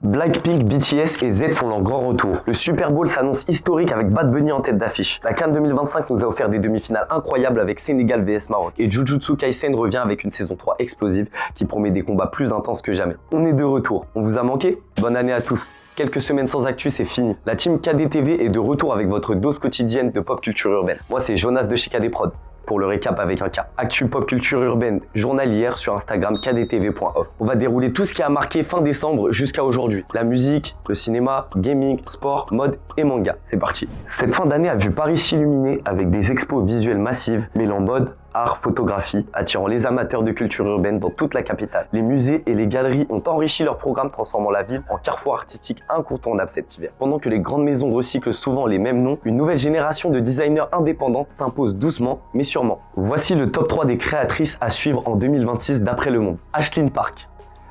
Blackpink, BTS et Z font leur grand retour. Le Super Bowl s'annonce historique avec Bad Bunny en tête d'affiche. La CAN 2025 nous a offert des demi-finales incroyables avec Sénégal vs Maroc. Et Jujutsu Kaisen revient avec une saison 3 explosive qui promet des combats plus intenses que jamais. On est de retour. On vous a manqué? Bonne année à tous. Quelques semaines sans actu, c'est fini. La team KDTV est de retour avec votre dose quotidienne de pop culture urbaine. Moi, c'est Jonas de chez KD Prod. Pour le récap avec un cas. Actu pop culture urbaine journalière sur Instagram kdtv.off. On va dérouler tout ce qui a marqué fin décembre jusqu'à aujourd'hui. La musique, le cinéma, gaming, sport, mode et manga. C'est parti. Cette fin d'année a vu Paris s'illuminer avec des expos visuelles massives mêlant mode, art, photographie, attirant les amateurs de culture urbaine dans toute la capitale. Les musées et les galeries ont enrichi leur programme, transformant la ville en carrefour artistique incontournable cet hiver. Pendant que les grandes maisons recyclent souvent les mêmes noms, une nouvelle génération de designers indépendants s'impose doucement mais sûrement. Voici le top 3 des créatrices à suivre en 2026 d'après Le Monde. Ashlyn Park.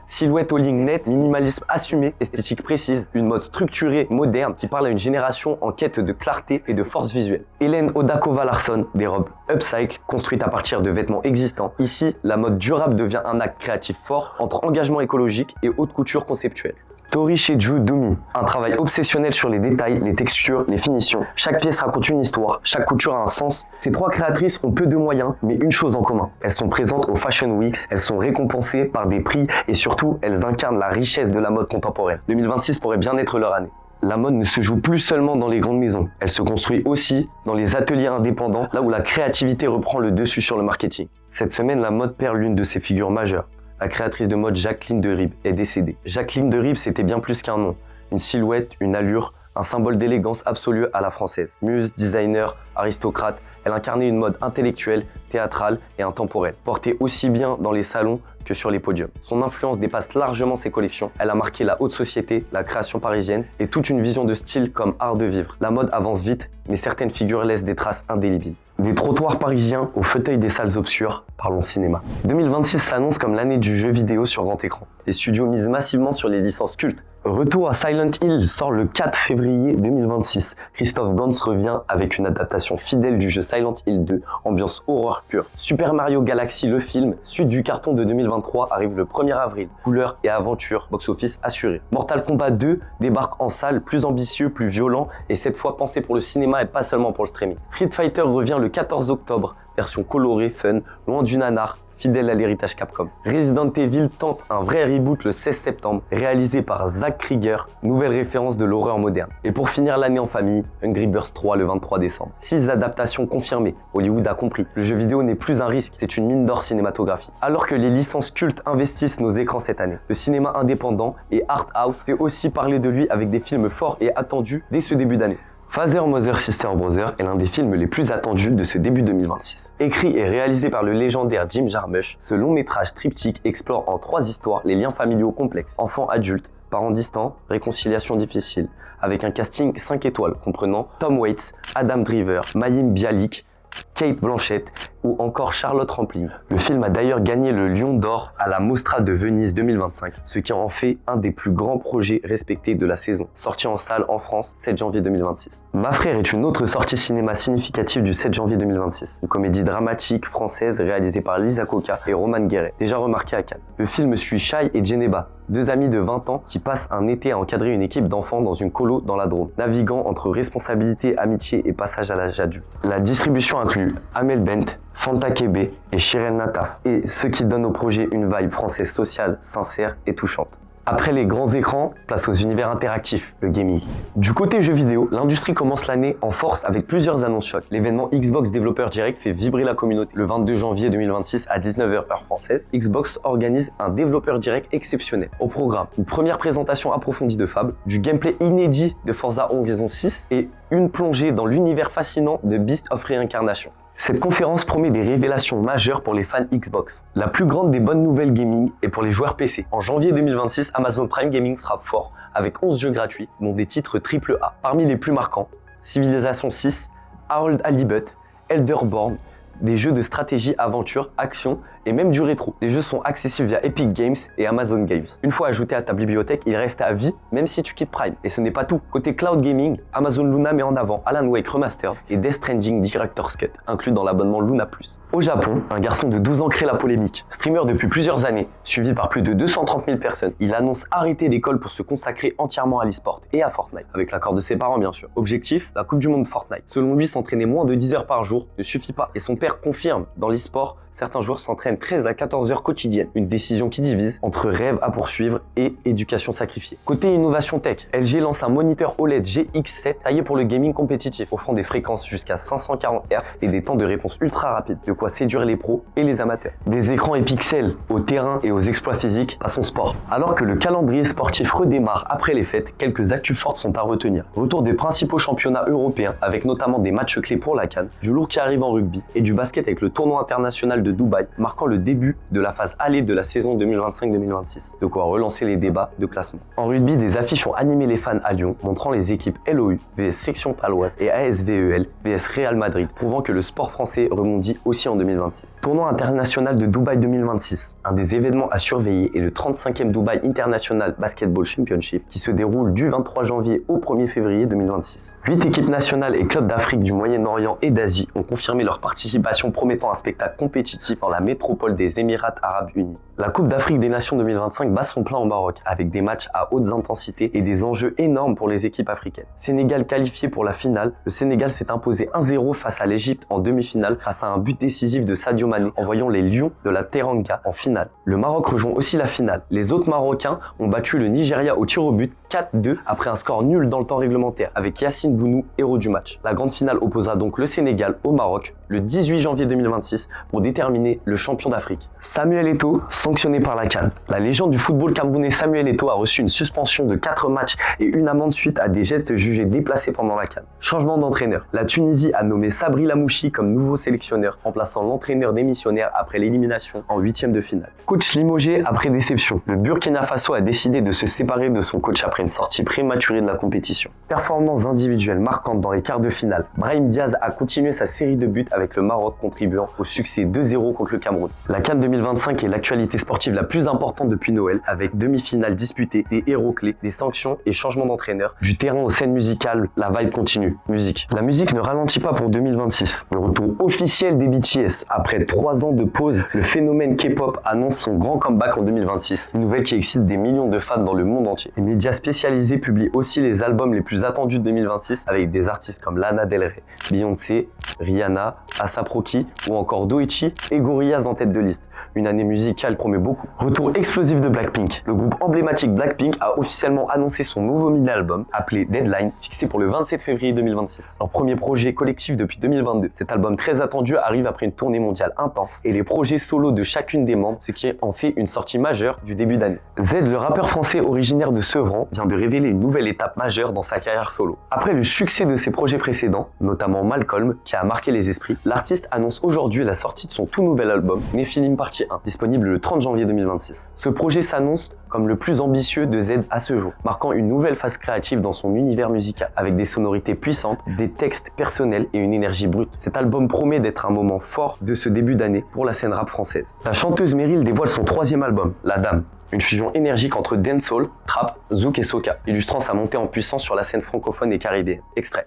Silhouette au ligne net, minimalisme assumé, esthétique précise, une mode structurée, moderne qui parle à une génération en quête de clarté et de force visuelle. Hélène Odakova-Larsson, des robes upcycle construites à partir de vêtements existants. Ici, la mode durable devient un acte créatif fort entre engagement écologique et haute couture conceptuelle. Tori Sheju Dumi, un travail obsessionnel sur les détails, les textures, les finitions. Chaque pièce raconte une histoire, chaque couture a un sens. Ces trois créatrices ont peu de moyens, mais une chose en commun. Elles sont présentes aux Fashion Weeks, elles sont récompensées par des prix et surtout, elles incarnent la richesse de la mode contemporaine. 2026 pourrait bien être leur année. La mode ne se joue plus seulement dans les grandes maisons, elle se construit aussi dans les ateliers indépendants, là où la créativité reprend le dessus sur le marketing. Cette semaine, la mode perd l'une de ses figures majeures. La créatrice de mode Jacqueline de Ribes est décédée. Jacqueline de Ribes, c'était bien plus qu'un nom. Une silhouette, une allure, un symbole d'élégance absolue à la française. Muse, designer, aristocrate, elle incarnait une mode intellectuelle, théâtrale et intemporelle, portée aussi bien dans les salons que sur les podiums. Son influence dépasse largement ses collections. Elle a marqué la haute société, la création parisienne et toute une vision de style comme art de vivre. La mode avance vite, mais certaines figures laissent des traces indélébiles. Des trottoirs parisiens aux fauteuils des salles obscures, parlons cinéma. 2026 s'annonce comme l'année du jeu vidéo sur grand écran. Les studios misent massivement sur les licences cultes. Retour à Silent Hill sort le 4 février 2026. Christophe Gans revient avec une adaptation fidèle du jeu Silent Hill 2, ambiance horreur pure. Super Mario Galaxy, le film, suite du carton de 2023, arrive le 1er avril. Couleur et aventure, box-office assuré. Mortal Kombat 2 débarque en salle, plus ambitieux, plus violent et cette fois pensé pour le cinéma et pas seulement pour le streaming. Street Fighter revient le 14 octobre, version colorée, fun, loin du nanar, fidèle à l'héritage Capcom. Resident Evil tente un vrai reboot le 16 septembre, réalisé par Zack Krieger, nouvelle référence de l'horreur moderne. Et pour finir l'année en famille, Angry Birds 3 le 23 décembre. 6 adaptations confirmées, Hollywood a compris. Le jeu vidéo n'est plus un risque, c'est une mine d'or cinématographique. Alors que les licences cultes investissent nos écrans cette année, le cinéma indépendant et art house fait aussi parler de lui avec des films forts et attendus dès ce début d'année. Father, Mother, Sister, Brother est l'un des films les plus attendus de ce début 2026. Écrit et réalisé par le légendaire Jim Jarmusch, ce long métrage triptyque explore en 3 histoires les liens familiaux complexes, enfants adultes, parents distants, réconciliation difficile, avec un casting 5 étoiles comprenant Tom Waits, Adam Driver, Mayim Bialik, Kate Blanchett ou encore Charlotte Rampling. Le film a d'ailleurs gagné le Lion d'Or à la Mostra de Venise 2025, ce qui en fait un des plus grands projets respectés de la saison, sorti en salle en France 7 janvier 2026. Ma Frère est une autre sortie cinéma significative du 7 janvier 2026, une comédie dramatique française réalisée par Lisa Coca et Roman Guéret, déjà remarqué à Cannes. Le film suit Shai et Djeneba, 2 amis de 20 ans qui passent un été à encadrer une équipe d'enfants dans une colo dans la Drôme, naviguant entre responsabilité, amitié et passage à l'âge adulte. La distribution inclut Amel Bent, Fanta Kebe et Shiren Nataf, et ce qui donne au projet une vibe française sociale, sincère et touchante. Après les grands écrans, place aux univers interactifs, le gaming. Du côté jeux vidéo, l'industrie commence l'année en force avec plusieurs annonces chocs. L'événement Xbox Développeur Direct fait vibrer la communauté. Le 22 janvier 2026 à 19h heure française, Xbox organise un développeur direct exceptionnel. Au programme, une première présentation approfondie de Fable, du gameplay inédit de Forza Horizon 6 et une plongée dans l'univers fascinant de Beast of Reincarnation. Cette conférence promet des révélations majeures pour les fans Xbox. La plus grande des bonnes nouvelles gaming est pour les joueurs PC. En janvier 2026, Amazon Prime Gaming frappe fort avec 11 jeux gratuits, dont des titres AAA. Parmi les plus marquants, Civilization 6, Harold Halibut, Elderborn, des jeux de stratégie, aventure, action et même du rétro. Les jeux sont accessibles via Epic Games et Amazon Games. Une fois ajouté à ta bibliothèque, il reste à vie même si tu quittes Prime. Et ce n'est pas tout. Côté cloud gaming, Amazon Luna met en avant Alan Wake Remastered et Death Stranding Director's Cut, inclus dans l'abonnement Luna+. Au Japon, un garçon de 12 ans crée la polémique. Streamer depuis plusieurs années, suivi par plus de 230 000 personnes, il annonce arrêter l'école pour se consacrer entièrement à l'e-sport et à Fortnite, avec l'accord de ses parents bien sûr. Objectif, la Coupe du Monde Fortnite. Selon lui, s'entraîner moins de 10 heures par jour ne suffit pas. Et son père confirme, dans l'e-sport, certains joueurs s'entraînent 13 à 14 heures quotidiennes. Une décision qui divise entre rêve à poursuivre et éducation sacrifiée. Côté innovation tech, LG lance un moniteur OLED GX7 taillé pour le gaming compétitif, offrant des fréquences jusqu'à 540 Hz et des temps de réponse ultra rapides, de quoi séduire les pros et les amateurs. Des écrans et pixels au terrain et aux exploits physiques à son sport. Alors que le calendrier sportif redémarre après les fêtes, quelques actus fortes sont à retenir. Retour des principaux championnats européens avec notamment des matchs clés pour la CAN, du lourd qui arrive en rugby et du basket avec le tournoi international de Dubaï, marquant le début de la phase aller de la saison 2025-2026. De quoi relancer les débats de classement. En rugby, des affiches ont animé les fans à Lyon, montrant les équipes LOU, VS Section Paloise et ASVEL, VS Real Madrid, prouvant que le sport français rebondit aussi en 2026. Tournoi international de Dubaï 2026, un des événements à surveiller est le 35e Dubaï International Basketball Championship qui se déroule du 23 janvier au 1er février 2026. 8 équipes nationales et clubs d'Afrique, du Moyen-Orient et d'Asie ont confirmé leur participation, promettant un spectacle compétitif dans la métropole des Émirats Arabes Unis. La Coupe d'Afrique des Nations 2025 bat son plein au Maroc avec des matchs à hautes intensités et des enjeux énormes pour les équipes africaines. Sénégal qualifié pour la finale, le Sénégal s'est imposé 1-0 face à l'Égypte en demi-finale grâce à un but décisif de Sadio Mané, envoyant les Lions de la Teranga en finale. Le Maroc rejoint aussi la finale. Les autres Marocains ont battu le Nigeria au tir au but 4-2 après un score nul dans le temps réglementaire avec Yacine Bounou, héros du match. La grande finale opposera donc le Sénégal au Maroc le 18 janvier 2026 pour déterminer le champion d'Afrique. Samuel Eto'o, sanctionné par la CAN. La légende du football camerounais Samuel Eto'o a reçu une suspension de 4 matchs et une amende suite à des gestes jugés déplacés pendant la CAN. Changement d'entraîneur. La Tunisie a nommé Sabri Lamouchi comme nouveau sélectionneur, remplaçant l'entraîneur démissionnaire après l'élimination en 8e de finale. Coach limogé après déception. Le Burkina Faso a décidé de se séparer de son coach après une sortie prématurée de la compétition. Performances individuelles marquantes dans les quarts de finale. Brahim Diaz a continué sa série de buts avec le Maroc contribuant au succès 2-0 contre le Cameroun. La CAN 2025 est l'actualité sportive la plus importante depuis Noël, avec demi-finales disputées, des héros clés, des sanctions et changements d'entraîneur. Du terrain aux scènes musicales, la vibe continue. Musique. La musique ne ralentit pas pour 2026. Le retour officiel des BTS. Après 3 ans de pause, le phénomène K-pop annonce son grand comeback en 2026. Une nouvelle qui excite des millions de fans dans le monde entier. Les médias spécialisés publient aussi les albums les plus attendus de 2026 avec des artistes comme Lana Del Rey, Beyoncé, Rihanna, A$AP Rocky ou encore Doechii et Gorillaz en tête de liste. Une année musicale promet beaucoup. Retour explosif de Blackpink. Le groupe emblématique Blackpink a officiellement annoncé son nouveau mini-album appelé Deadline, fixé pour le 27 février 2026. Leur premier projet collectif depuis 2022. Cet album très attendu arrive après une tournée mondiale intense et les projets solos de chacune des membres, ce qui en fait une sortie majeure du début d'année. Z, le rappeur français originaire de Sevran, vient de révéler une nouvelle étape majeure dans sa carrière solo. Après le succès de ses projets précédents, notamment Malcolm, qui a marqué les esprits, l'artiste annonce aujourd'hui la sortie de son tout nouvel album, Nephilim Partie 1, disponible le 30 janvier 2026. Ce projet s'annonce comme le plus ambitieux de Z à ce jour, marquant une nouvelle phase créative dans son univers musical, avec des sonorités puissantes, des textes personnels et une énergie brute. Cet album promet d'être un moment fort de ce début d'année pour la scène rap française. La chanteuse Meryl dévoile son 3e album, La Dame, une fusion énergique entre dancehall, trap, zouk et soca, illustrant sa montée en puissance sur la scène francophone et caribéenne. Extrait.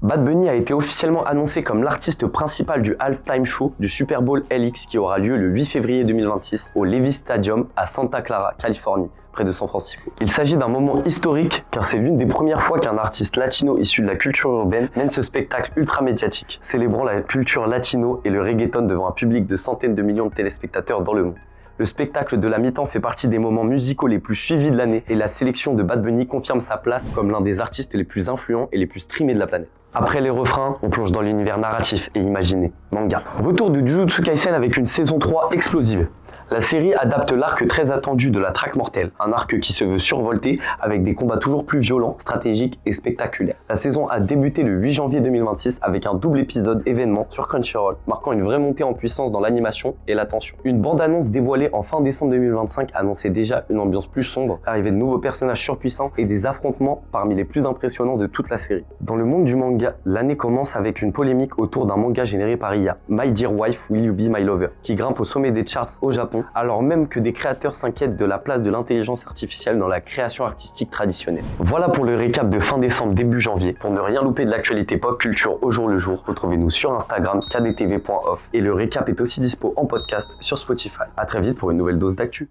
Bad Bunny a été officiellement annoncé comme l'artiste principal du halftime show du Super Bowl LX qui aura lieu le 8 février 2026 au Levi's Stadium à Santa Clara, Californie, près de San Francisco. Il s'agit d'un moment historique car c'est l'une des premières fois qu'un artiste latino issu de la culture urbaine mène ce spectacle ultra médiatique, célébrant la culture latino et le reggaeton devant un public de centaines de millions de téléspectateurs dans le monde. Le spectacle de la mi-temps fait partie des moments musicaux les plus suivis de l'année et la sélection de Bad Bunny confirme sa place comme l'un des artistes les plus influents et les plus streamés de la planète. Après les refrains, on plonge dans l'univers narratif et imaginé, manga. Retour de Jujutsu Kaisen avec une saison 3 explosive. La série adapte l'arc très attendu de la Traque Mortelle, un arc qui se veut survolté avec des combats toujours plus violents, stratégiques et spectaculaires. La saison a débuté le 8 janvier 2026 avec un double épisode événement sur Crunchyroll, marquant une vraie montée en puissance dans l'animation et l'attention. Une bande-annonce dévoilée en fin décembre 2025 annonçait déjà une ambiance plus sombre, l'arrivée de nouveaux personnages surpuissants et des affrontements parmi les plus impressionnants de toute la série. Dans le monde du manga, l'année commence avec une polémique autour d'un manga généré par IA, My Dear Wife Will You Be My Lover, qui grimpe au sommet des charts au Japon, alors même que des créateurs s'inquiètent de la place de l'intelligence artificielle dans la création artistique traditionnelle. Voilà pour le récap de fin décembre début janvier. Pour ne rien louper de l'actualité pop culture au jour le jour, retrouvez-nous sur Instagram kdtv.off et le récap est aussi dispo en podcast sur Spotify. À très vite pour une nouvelle dose d'actu.